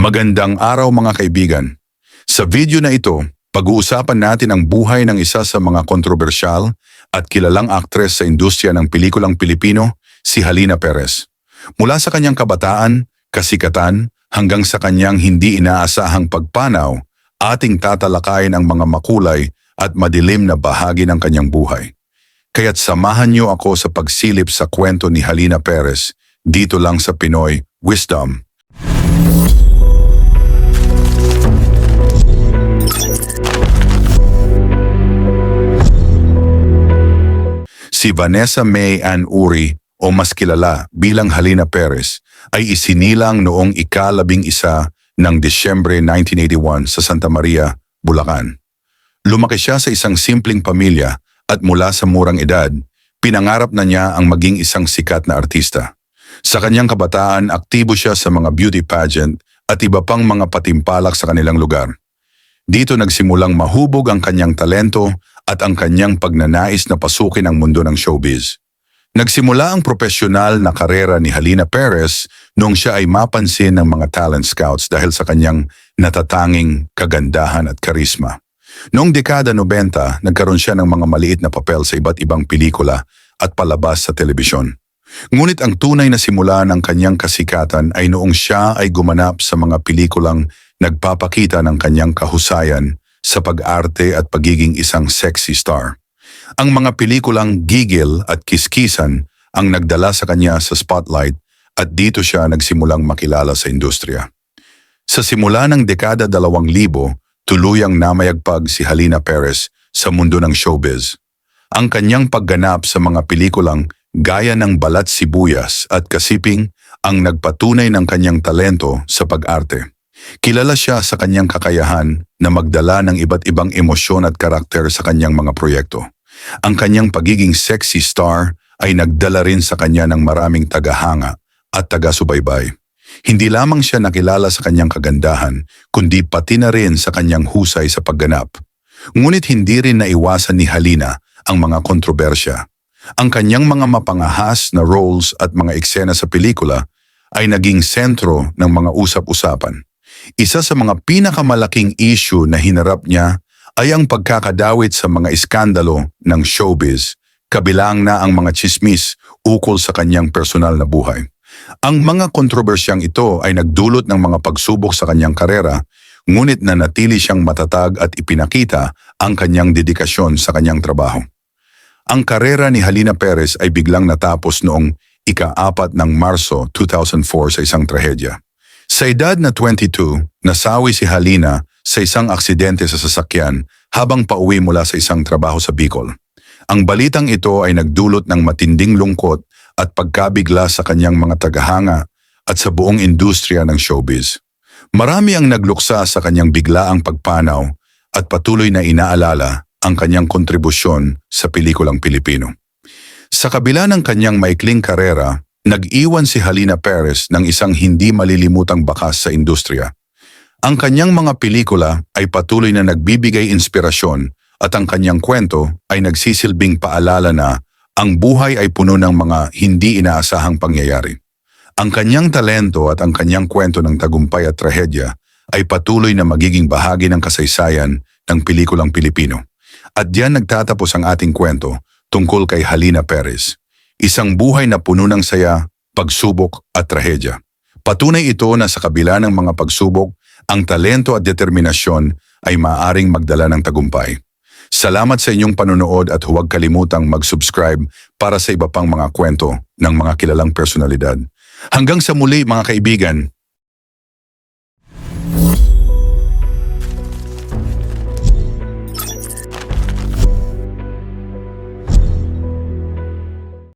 Magandang araw mga kaibigan. Sa video na ito, pag-uusapan natin ang buhay ng isa sa mga kontrobersyal at kilalang aktres sa industriya ng pelikulang Pilipino, si Halina Perez. Mula sa kanyang kabataan, kasikatan, hanggang sa kanyang hindi inaasahang pagpanaw, ating tatalakayin ang mga makulay at madilim na bahagi ng kanyang buhay. Kaya't samahan niyo ako sa pagsilip sa kwento ni Halina Perez dito lang sa Pinoy Wisdom. Si Vanessa May Ann Uri o mas kilala bilang Halina Perez ay isinilang noong ika-11 ng Disyembre 1981 sa Santa Maria, Bulacan. Lumaki siya sa isang simpleng pamilya at mula sa murang edad, pinangarap na niya ang maging isang sikat na artista. Sa kanyang kabataan, aktibo siya sa mga beauty pageant at iba pang mga patimpalak sa kanilang lugar. Dito nagsimulang mahubog ang kanyang talento at ang kanyang pagnanais na pasukin ang mundo ng showbiz. Nagsimula ang profesional na karera ni Halina Perez noong siya ay mapansin ng mga talent scouts dahil sa kanyang natatanging kagandahan at karisma. Noong dekada 90, nagkaroon siya ng mga maliit na papel sa iba't ibang pelikula at palabas sa telebisyon. Ngunit ang tunay na simula ng kanyang kasikatan ay noong siya ay gumanap sa mga pelikulang nagpapakita ng kanyang kahusayan sa pag-arte at pagiging isang sexy star. Ang mga pelikulang Gigil at Kiskisan ang nagdala sa kanya sa spotlight at dito siya nagsimulang makilala sa industriya. Sa simula ng dekada 2000, tuluyang namayagpag si Halina Perez sa mundo ng showbiz. Ang kanyang pagganap sa mga pelikulang gaya ng Balat Sibuyas at Kasiping ang nagpatunay ng kanyang talento sa pag-arte. Kilala siya sa kanyang kakayahan na magdala ng iba't ibang emosyon at karakter sa kanyang mga proyekto. Ang kanyang pagiging sexy star ay nagdala rin sa kanya ng maraming tagahanga at taga-subaybay. Hindi lamang siya nakilala sa kanyang kagandahan, kundi pati na rin sa kanyang husay sa pagganap. Ngunit hindi rin naiwasan ni Halina ang mga kontrobersya. Ang kanyang mga mapangahas na roles at mga eksena sa pelikula ay naging sentro ng mga usap-usapan. Isa sa mga pinakamalaking issue na hinarap niya ay ang pagkakadawit sa mga iskandalo ng showbiz, kabilang na ang mga tsismis ukol sa kanyang personal na buhay. Ang mga kontrobersyang ito ay nagdulot ng mga pagsubok sa kanyang karera, ngunit nanatili siyang matatag at ipinakita ang kanyang dedikasyon sa kanyang trabaho. Ang karera ni Halina Perez ay biglang natapos noong ika-4 ng Marso 2004 sa isang trahedya. Sa edad na 22, nasawi si Halina sa isang aksidente sa sasakyan habang pauwi mula sa isang trabaho sa Bicol. Ang balitang ito ay nagdulot ng matinding lungkot at pagkabigla sa kanyang mga tagahanga at sa buong industriya ng showbiz. Marami ang nagluksa sa kanyang biglaang pagpanaw at patuloy na inaalala ang kanyang kontribusyon sa pelikulang Pilipino. Sa kabila ng kanyang maikling karera, nag-iwan si Halina Perez ng isang hindi malilimutang bakas sa industriya. Ang kanyang mga pelikula ay patuloy na nagbibigay inspirasyon at ang kanyang kwento ay nagsisilbing paalala na ang buhay ay puno ng mga hindi inaasahang pangyayari. Ang kanyang talento at ang kanyang kwento ng tagumpay at trahedya ay patuloy na magiging bahagi ng kasaysayan ng pelikulang Pilipino. At diyan nagtatapos ang ating kwento tungkol kay Halina Perez. Isang buhay na puno ng saya, pagsubok at trahedya. Patunay ito na sa kabila ng mga pagsubok, ang talento at determinasyon ay maaaring magdala ng tagumpay. Salamat sa inyong panonood at huwag kalimutang mag-subscribe para sa iba pang mga kwento ng mga kilalang personalidad. Hanggang sa muli mga kaibigan.